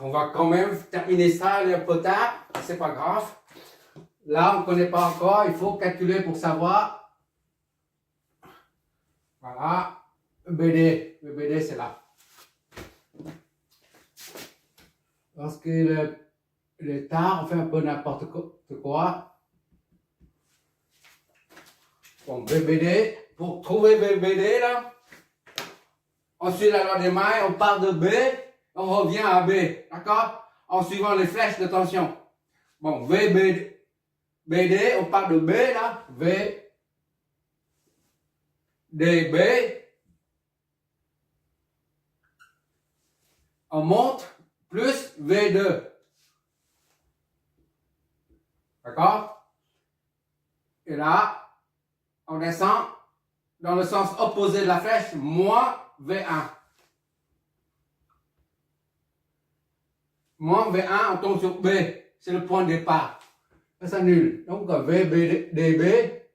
on va quand même terminer ça un peu tard, c'est pas grave. Là, on ne connaît pas encore, il faut calculer pour savoir. Voilà, le BD c'est là. Lorsque il est tard, on fait un peu n'importe quoi. Bon, BBD, pour trouver BBD là, on suit la loi des mailles, on part de B, on revient à B, d'accord? En suivant les flèches de tension. Bon, BD, on part de B là, DB, on monte, plus V2. D'accord? Et là, on descend dans le sens opposé de la flèche, moins V1. Moins V1, on tombe sur B. C'est le point de départ. Ça s'annule. Donc, DB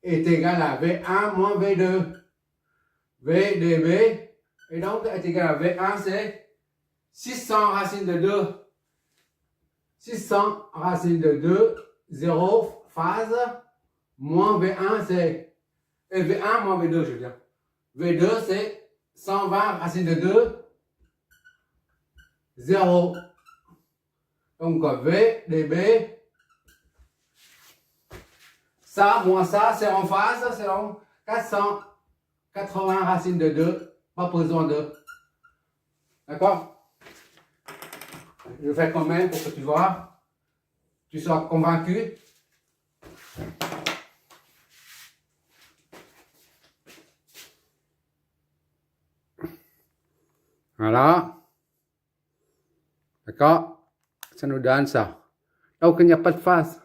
est égal à V1 moins V2. VDB, et donc, est égal à V1, c'est 600 racine de 2. 600 racine de 2, 0, phase, moins V1, c'est... Et V1 moins V2, je veux dire. V2, c'est 120 racine de 2, 0. Donc, VDB, ça, moins ça, c'est en phase, c'est donc 480 racine de 2, pas besoin de. D'accord? Je fais quand même pour que tu vois, tu sois convaincu. Voilà. D'accord? Ça nous donne ça. Donc, il n'y a pas de phase.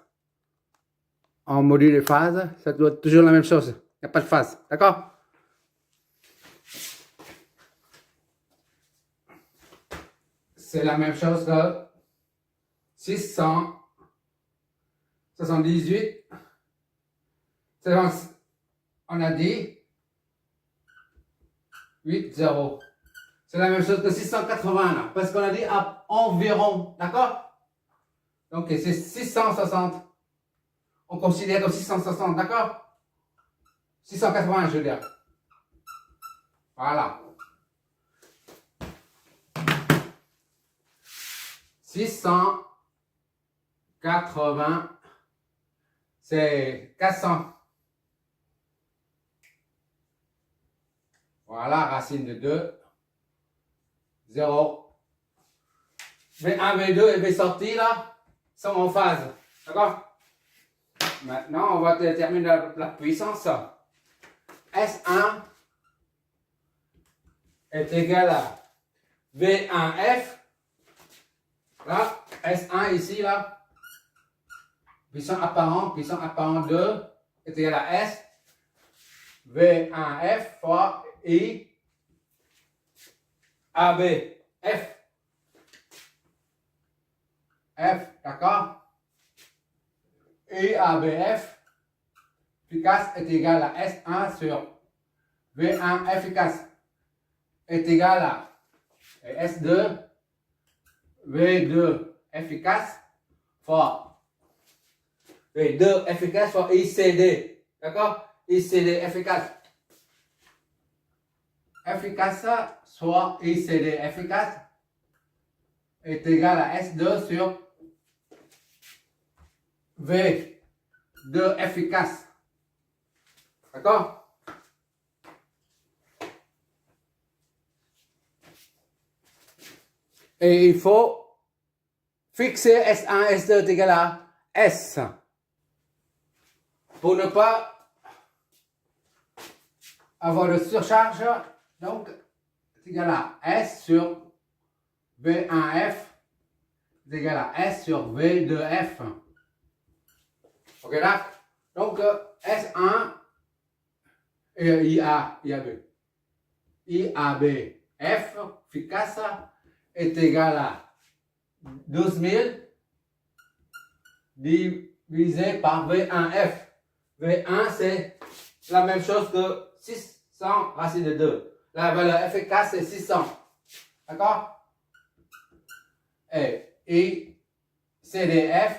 En module de phase, ça doit être toujours la même chose. Il n'y a pas de phase. D'accord? C'est la même chose que 678. On a dit 8, 0. C'est la même chose que 680 là, parce qu'on a dit environ, d'accord? Donc c'est 660. On considère comme 660, d'accord? 680, je veux dire. Voilà. 680, c'est 400. Voilà, racine de 2, 0. V1, V2 et V sorti là sont en phase. D'accord? Maintenant, on va déterminer la puissance. S1 est égal à V1F. Là, S1 ici, là. Puissance apparent 2 est égal à S. V1F fois I AB. F. F, d'accord? IABF efficace est égal à S1 sur V1 efficace est égal à S2 V2 efficace fois V2 efficace fois ICD, d'accord? ICD efficace. Efficace soit ICD efficace est égal à S2 sur V2 efficace. D'accord? Et il faut fixer S1, S2 est égal à S. Pour ne pas avoir de surcharge, donc c'est égal à S sur V1F est égal à S sur V2F. Ok là? Donc S1 et IAB. IABF efficace est égal à 12 000 divisé par V1F. V1 c'est la même chose que 600 racine de 2. La valeur efficace c'est 600. D'accord? Et I, C, D, F,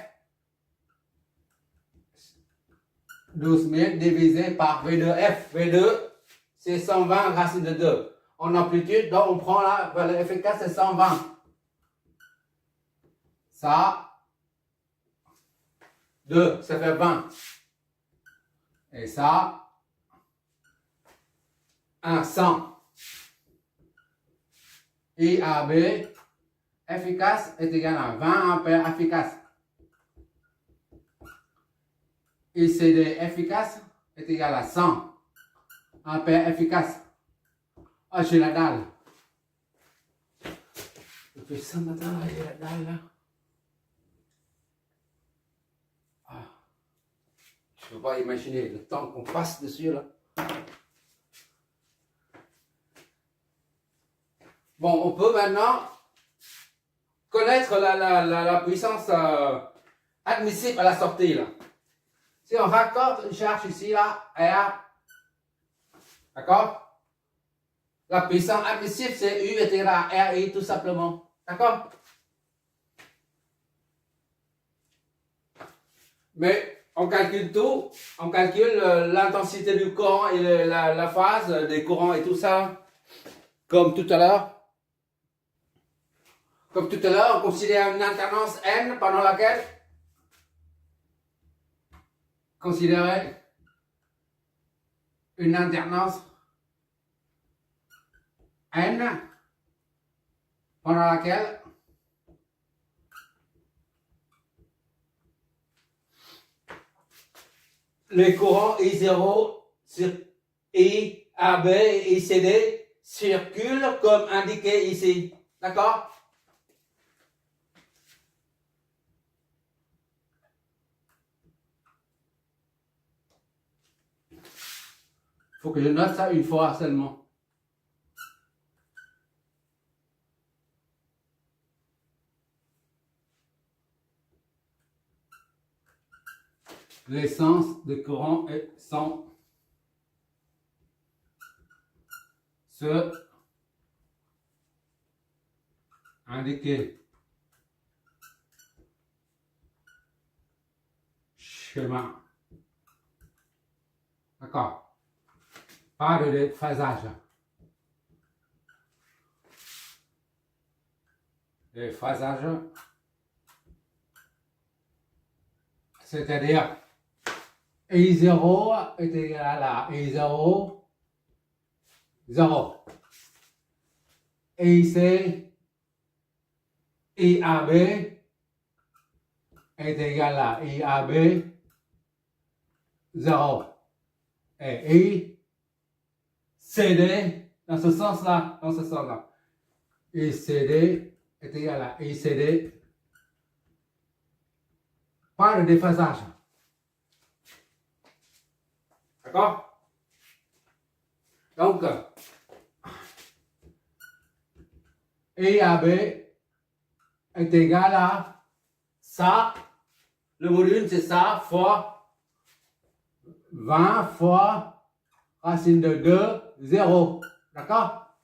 12 000 divisé par V2F. V2, c'est 120 racine de 2. En amplitude, donc on prend là, le efficace, c'est 120. Ça, 2, ça fait 20. Et ça, 1, 100. IAB efficace est égal à 20 ampères efficace. ICD efficace est égal à 100 ampères efficace. Ah, j'ai la dalle. Je fais ça maintenant, j'ai la dalle là. Ah. Je ne peux pas imaginer le temps qu'on passe dessus là. Bon, on peut maintenant connaître la puissance admissible à la sortie là. Si on raccorde une charge ici là, R, d'accord? La puissance admissible c'est U est égal à RI tout simplement, d'accord? Mais on calcule tout, on calcule l'intensité du courant et la phase des courants et tout ça, comme tout à l'heure. Comme tout à l'heure, on considère une alternance N pendant laquelle considérer une alternance N pendant laquelle les courants I0 sur IAB et ICD circulent comme indiqué ici. D'accord? Il faut que je note ça une fois seulement. L'essence de courant sont ceux indiqués. Schéma. D'accord. Pas de déphasage. Déphasage, c'est-à-dire I0 est égal à I0, 0. IC, IAB est égal à IAB, 0. Et ICD, dans ce sens-là, ICD est égal à ICD, pas de déphasage. D'accord? Donc, IAB est égal à ça, le volume c'est ça, fois 20 fois racine de 2, 0. D'accord?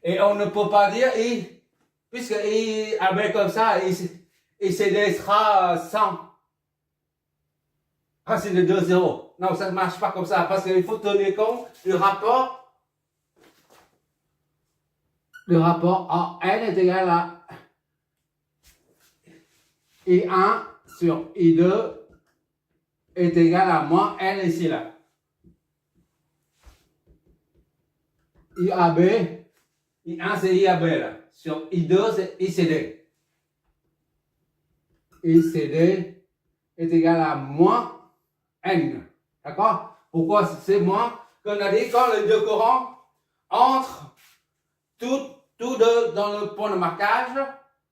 Et on ne peut pas dire I, puisque IAB comme ça, ICD sera 100. Racine de 2, 0. Non, ça ne marche pas comme ça, parce qu'il faut tenir compte du rapport. Le rapport en N est égal à I1 sur I2 est égal à moins N ici là. IAB, I1 c'est IAB là. Sur I2 c'est ICD. ICD est égal à moins N. D'accord? Pourquoi c'est moins? Comme on a dit, quand les deux courants entrent tous deux dans le point de marquage,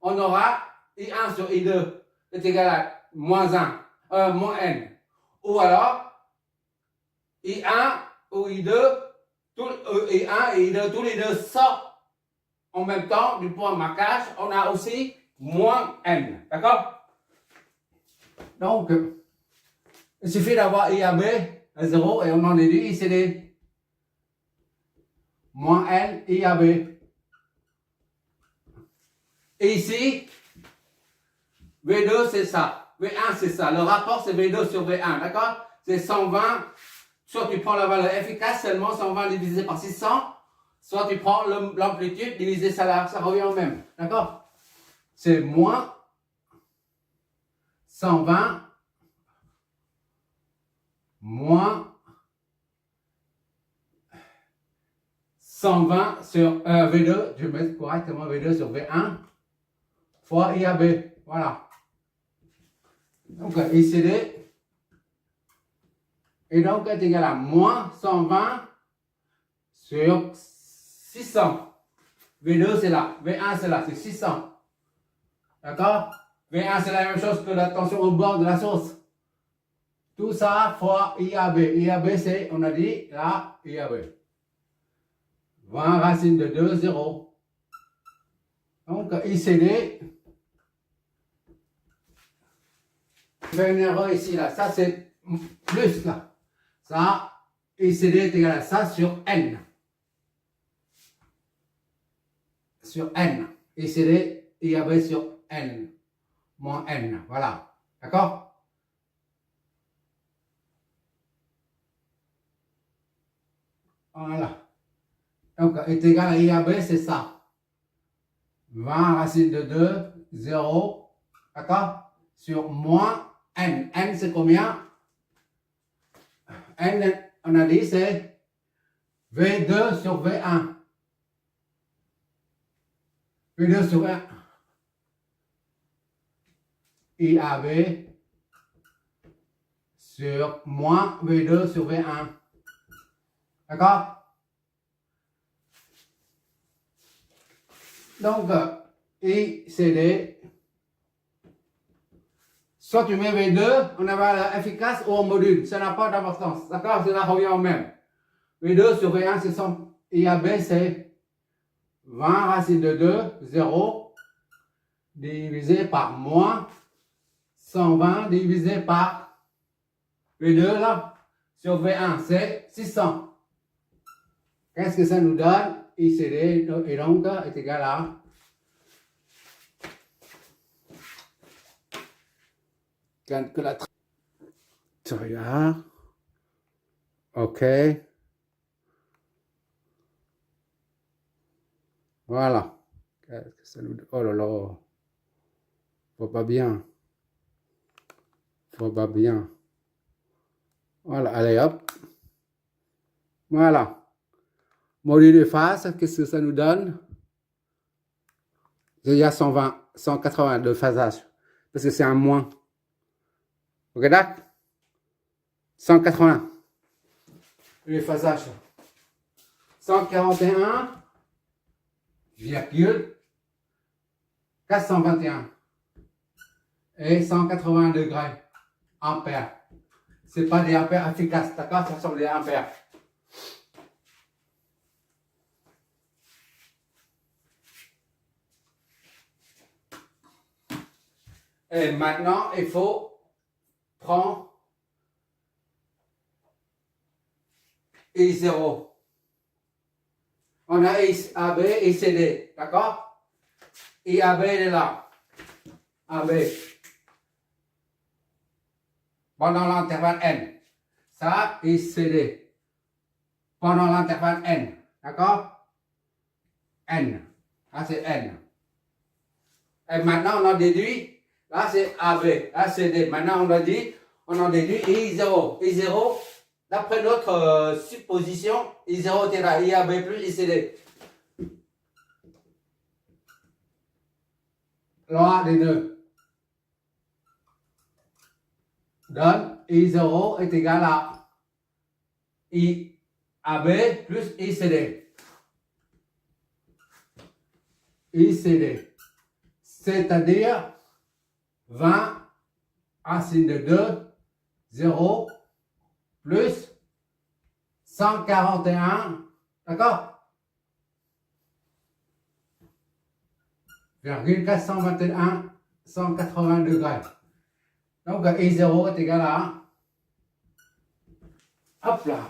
on aura I1 sur I2 est égal à moins N. Ou alors, I1 ou I2, I1 et I2, tous les deux sortent en même temps du point de marquage, on a aussi moins N. D'accord? Donc, il suffit d'avoir IAB à 0 et on en déduit ICD. Moins N, IAB. Et ici, V2 c'est ça, V1 c'est ça. Le rapport c'est V2 sur V1, d'accord? C'est 120, soit tu prends la valeur efficace seulement 120 divisé par 600, soit tu prends l'amplitude divisé ça revient au même, d'accord? C'est moins 120 moins 120 sur V2, je vais mettre correctement V2 sur V1 fois IAB, voilà. Donc ICD et donc est égal à moins 120 sur 600. V2 c'est là, V1 c'est là, c'est 600. D'accord? V1 c'est la même chose que la tension au bord de la source. Tout ça fois IAB. IAB c'est, on a dit, là, IAB. 20 racine de 2, 0. Donc ICD, je fais une erreur ici, là. Ça c'est plus là. Ça, ICD est égal à ça sur N. Sur N. ICD, IAB sur N. Moins N. Voilà. D'accord? Voilà. Donc, est égal à IAB, c'est ça. 20 racine de 2, 0. D'accord? Sur moins N. N, c'est combien? N, on a dit, c'est V2 sur V1. V2 sur V1. IAB sur moins V2 sur V1. D'accord? Donc, ICD, soit tu mets V2, on a efficace ou en module, ça n'a pas d'importance. D'accord? Cela revient au même. V2 sur V1, c'est son IAB, c'est 20 racine de 2, 0, divisé par moins 120 divisé par V2 là, sur V1, c'est 600. Qu'est-ce que ça nous donne? ICD et donc est égal à que la tu regardes. OK. Voilà. Qu'est-ce que ça nous donne? Oh là là. Faut pas bien. Faut pas bien. Voilà, allez hop. Voilà. Module de phase, qu'est-ce que ça nous donne? Il y a 120, 180 de phasage. Parce que c'est un moins. Ok, d'accord? 180. Le phasage. 141,421. Et 180 degrés. Ampères. C'est pas des ampères efficaces, d'accord? Ça sont des ampères. Et maintenant, il faut prendre I0. On a AB et CD, d'accord? IAB est là. AB. Pendant l'intervalle N. Ça, ICD. Pendant l'intervalle N. D'accord? N. Là, c'est N. Et maintenant, on a déduit. Là, c'est AB. Là, CD. Maintenant, on a dit, on en déduit I0. I0, d'après notre supposition, I0 est là. IAB plus ICD. Loi des deux donne I0 est égal à IAB plus ICD. ICD. C'est-à-dire 20 racine de 2, 0, plus 141, d'accord? 421, 180 degrés. Donc I0 est égal à, hop là.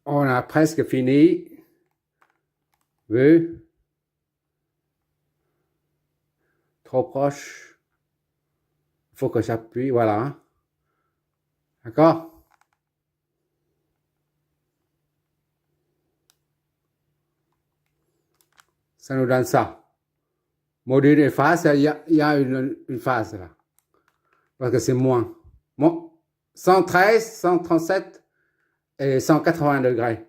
On a presque fini. Vu? Trop proche. Il faut que j'appuie, voilà. D'accord? Ça nous donne ça. Module et phase, il y a une phase là. Parce que c'est moins. Bon, 113, 137 et 180 degrés.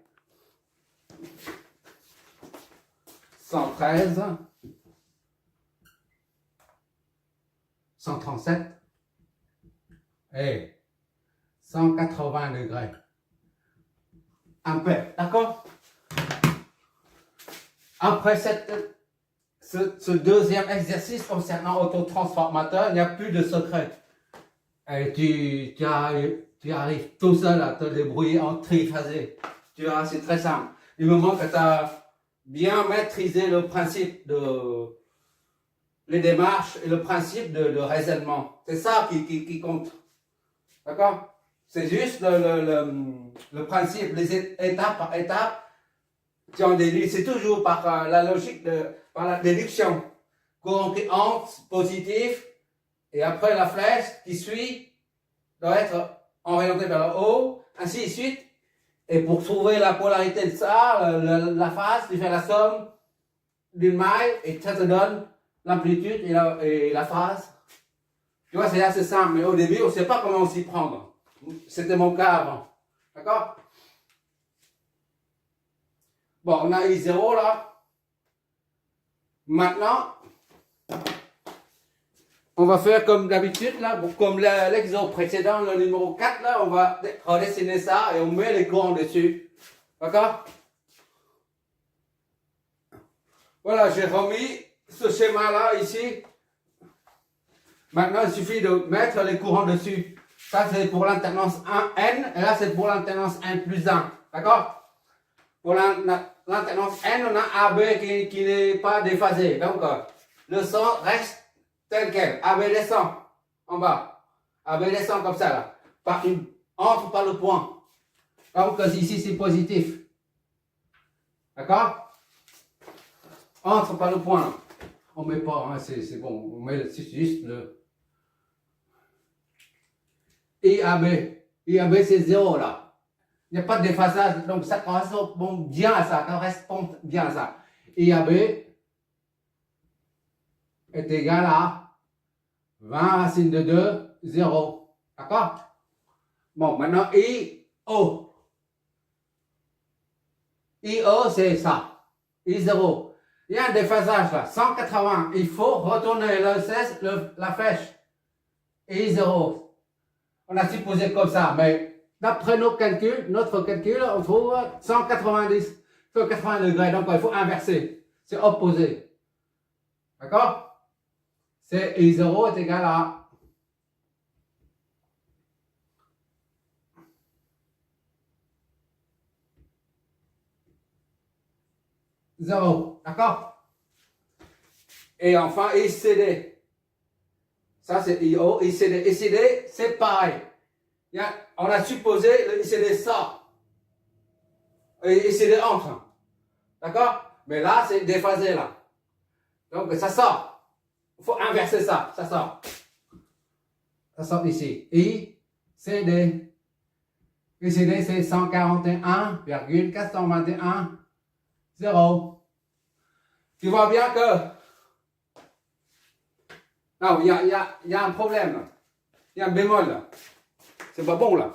113, 137 et 180 degrés. Un peu, d'accord? Après ce deuxième exercice concernant autotransformateur, il n'y a plus de secret. Et tu arrives tout seul à te débrouiller en triphasé. Tu vois, c'est très simple. Du moment que tu as bien maîtrisé le principe de les démarches et le principe de raisonnement. C'est ça qui compte. D'accord? C'est juste le principe, les étape par étape. Tu en déduis, c'est toujours par la logique, par la déduction. Courant qui entre, positif, et après la flèche qui suit doit être orientée vers le haut, ainsi de suite. Et pour trouver la polarité de ça, la phase, tu fais la somme d'une maille et ça te donne l'amplitude et la phase. Tu vois, c'est assez simple, mais au début, on ne sait pas comment s'y prendre. C'était mon cas avant. D'accord? Bon, on a I0 là. Maintenant, on va faire comme d'habitude là, comme l'exemple précédent, le numéro 4 là, on va redessiner ça et on met les courants dessus. D'accord? Voilà, j'ai remis ce schéma là ici. Maintenant, il suffit de mettre les courants dessus. Ça, c'est pour l'alternance 1N, et là, c'est pour l'alternance N plus 1. D'accord? Pour l'alternance N, on a AB qui n'est pas déphasé. Donc, le son reste tel quel. AB descend en bas. AB descend comme ça, là. Entre par le point. Donc, ici, c'est positif. D'accord? Entre par le point. On ne met pas, hein, c'est bon. On met juste le IAB. IAB, c'est 0 là. Il n'y a pas de déphasage, donc ça correspond bien à ça. Correspond bien à ça. IAB est égal à 20 racine de 2, 0. D'accord? Bon, maintenant IO. IO, c'est ça. I0. Il y a un déphasage là, 180. Il faut retourner la flèche. I0. On a supposé comme ça, mais d'après notre calcul, on trouve 180 degrés. Donc, il faut inverser. C'est opposé. D'accord? C'est I0 est égal à 0. D'accord? Et enfin, ICD. Ça, c'est IO, ICD. ICD, c'est pareil. On a supposé le ICD sort. Et ICD entre. D'accord? Mais là, c'est déphasé, là. Donc, ça sort. Il faut inverser ça. Ça sort. Ça sort ici. ICD. ICD, c'est 141,421, 0. Tu vois bien que... Non, il y a un problème, là. Il y a un bémol, là. C'est pas bon, là.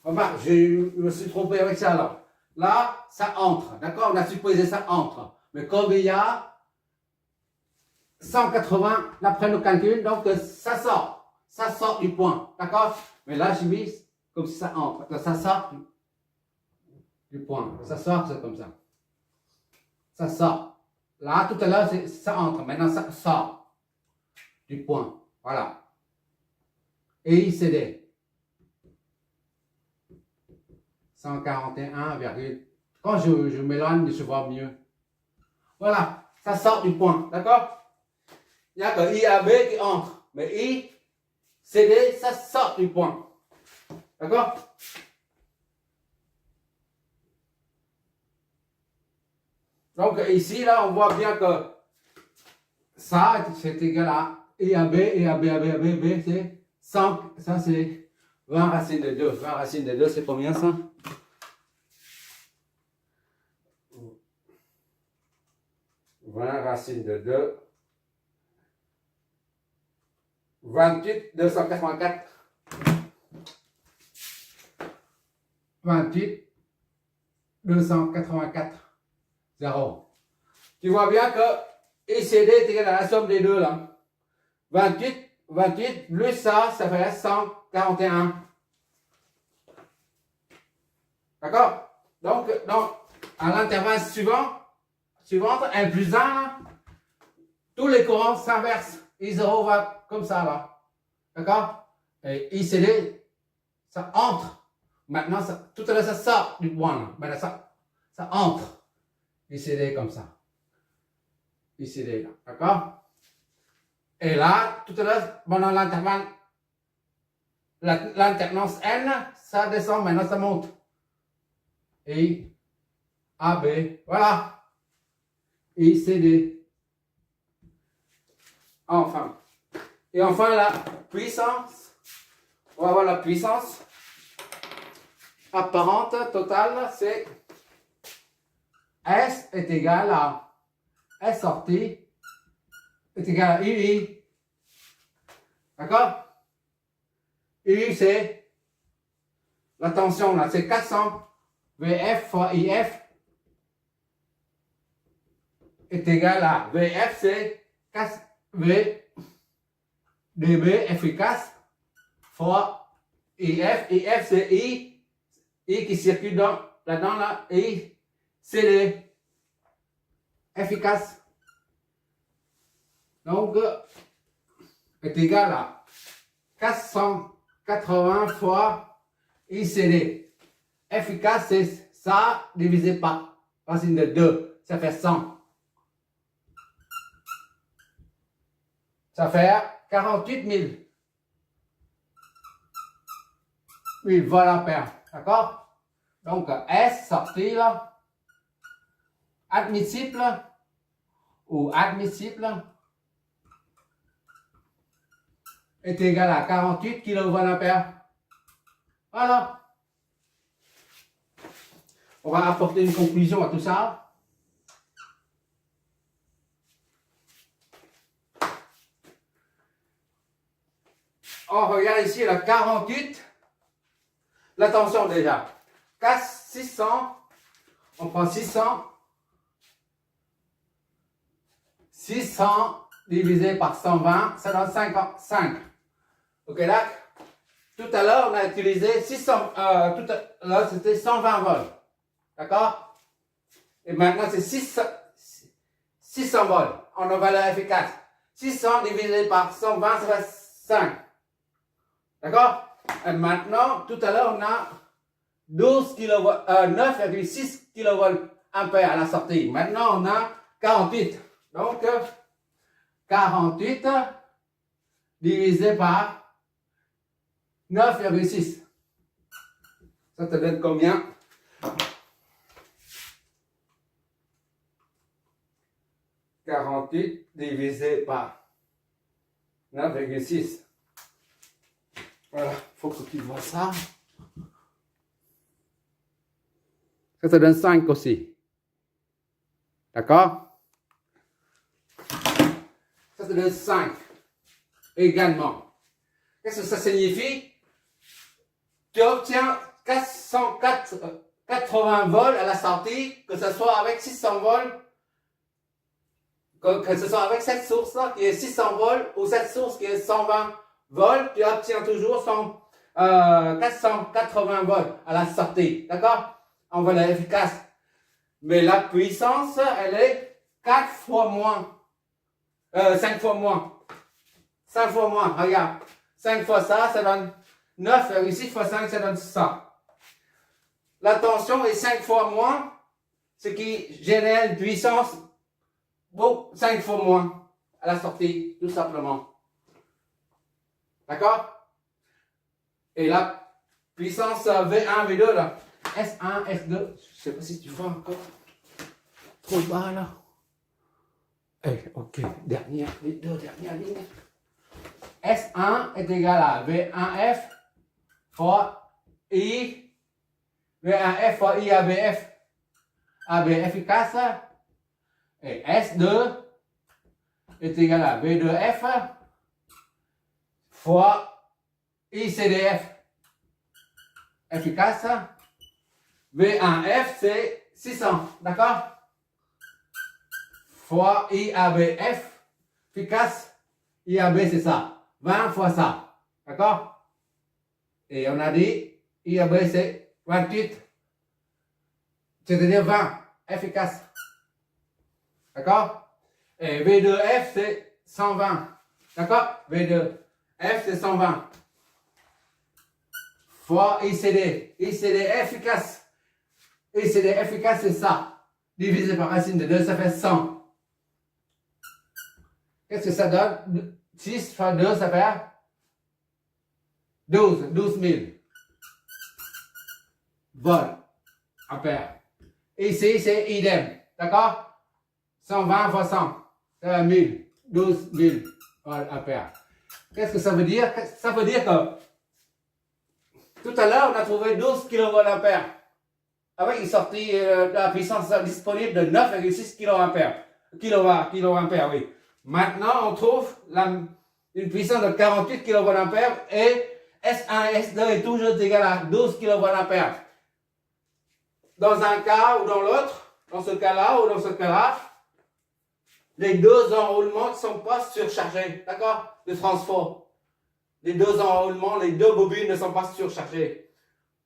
Enfin, je me suis trompé avec ça, là. Là, ça entre. D'accord? On a supposé ça entre. Mais comme il y a 180, d'après nos calculs, donc ça sort. Ça sort du point. D'accord? Mais là, j'ai mis comme si ça entre. Donc, ça sort du point. Ça sort, c'est comme ça. Ça sort. Là, tout à l'heure, ça entre. Maintenant, ça sort du point. Voilà. Et ICD. 141, quand je m'éloigne, je vois mieux. Voilà. Ça sort du point. D'accord? Il n'y a que IAB qui entre. Mais ICD, ça sort du point. D'accord? Donc ici, là, on voit bien que ça, c'est égal à I à B, et à B, à B, à B, B, c'est 100, ça c'est 20 racines de 2. 20 racines de 2, c'est combien ça? 20 racines de 2. 28, 284. 28, 284. 0. Tu vois bien que ICD est égal à la somme des deux là. 28 plus ça fait 141. D'accord? Donc, à l'intervalle suivant, N plus 1, là, tous les courants s'inversent. I0 va comme ça là. D'accord? Et ICD, ça entre. Maintenant, tout à l'heure, ça sort du point là. Maintenant, ça entre. ICD comme ça. ICD là. D'accord? Et là, tout à l'heure, pendant l'intervalle, l'alternance N, ça descend, maintenant ça monte. I, A, B, voilà. I, C, D. Enfin. Et enfin, la puissance. On va voir la puissance apparente totale, c'est S est égal à S sortie est égal à UI. D'accord? UI, c'est la tension là, c'est 400 VF fois IF est égal à VF, c'est 4 V dB efficace fois IF. IF, c'est I qui circule là-dedans, là, I, CD efficace. Donc, est égal à 480 fois ICD. Efficace, c'est ça divisé par racine de 2. Ça fait 100. Ça fait 48 000 voltampères. D'accord? Donc, S sorti là, admissible ou admissible est égal à 48 kVA. Voilà. On va apporter une conclusion à tout ça. On regarde ici la 48. L'attention déjà. 600. On prend 600. 600 divisé par 120, ça donne 55. Ok, là, tout à l'heure, on a utilisé 600, tout à l'heure, c'était 120 volts. D'accord? Et maintenant, c'est 600 volts en valeur efficace. 600 divisé par 120, ça fait 5. D'accord? Et maintenant, tout à l'heure, on a 9,6 kV ampères à la sortie. Maintenant, on a 48. Donc, 48 divisé par 9,6. Ça te donne combien? « 48 divisé par 9,6. Voilà, il faut que tu vois ça. Ça te donne 5 aussi. D'accord? Ça te donne 5 également. Qu'est-ce que ça signifie? Tu obtiens 480 volts à la sortie, que ce soit avec 600 volts, que ce soit avec cette source-là qui est 600 volts ou cette source qui est 120 volts, tu obtiens toujours 480 volts à la sortie. D'accord? En valeur efficace. Mais la puissance, elle est 4 fois moins. 5 fois moins. 5 fois moins, regarde. 5 fois ça, ça donne 9,6 fois 5, ça donne ça. La tension est 5 fois moins, ce qui génère une puissance 5 fois moins à la sortie, tout simplement. D'accord? Et la puissance V1, V2, là, S1, S2, je ne sais pas si tu vois encore. trop bas là. Ok, les deux dernières lignes. S1 est égal à V1F fois I, V1F fois I ABF. AB efficace. Et S2 est égal à V2F fois ICDF. Efficace. V1F, c'est 600, d'accord? Fois IABF, efficace. IAB, c'est ça. 20 fois ça, d'accord? Et on a dit, IAB, c'est 28. C'est-à-dire 20, efficace. D'accord? Et V2F, c'est 120. D'accord? V2F, c'est 120. Fois ICD. ICD efficace. ICD efficace, c'est ça. Divisé par racine de 2, ça fait 100. Qu'est-ce que ça donne? 6 fois 2, ça fait 12 000 volts ampères. Ici, c'est idem. D'accord? 120 fois 100. Ça fait 1000. 12 000 volts ampères. Qu'est-ce que ça veut dire? Ça veut dire que tout à l'heure, on a trouvé 12 kVA. Avec une sortie de la puissance disponible de 9,6 kVA. Oui. Maintenant, on trouve une puissance de 48 kVA et S1 et S2 est toujours égal à 12 kVA. Dans un cas ou dans l'autre, dans ce cas-là ou dans ce cas-là, les deux enroulements ne sont pas surchargés, d'accord? De transfo. Les deux enroulements, les deux bobines ne sont pas surchargées.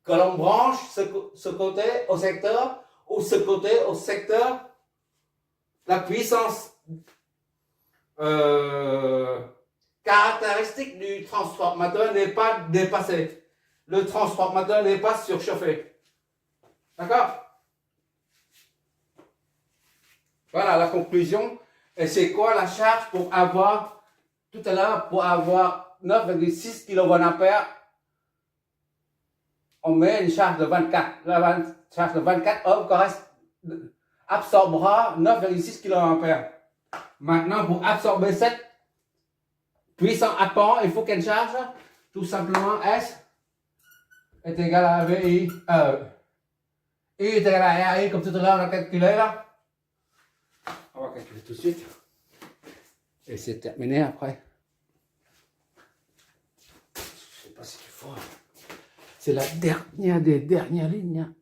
Que l'on branche ce côté au secteur ou ce côté au secteur, la puissance caractéristique du transformateur n'est pas dépassée. Le transformateur n'est pas surchauffé. D'accord? Voilà la conclusion. Et c'est quoi la charge pour avoir, tout à l'heure, pour avoir 9,6 kVA, on met une charge de 24. La charge de 24 ohms absorbera 9,6 kVA. Maintenant, pour absorber cette puissance apport, il faut qu'elle charge tout simplement S est égal à VI. I est égal à RI, comme tout à l'heure on a calculé là. On va calculer tout de suite. Et c'est terminé après. Je sais pas si tu vois. C'est la dernière des dernières lignes.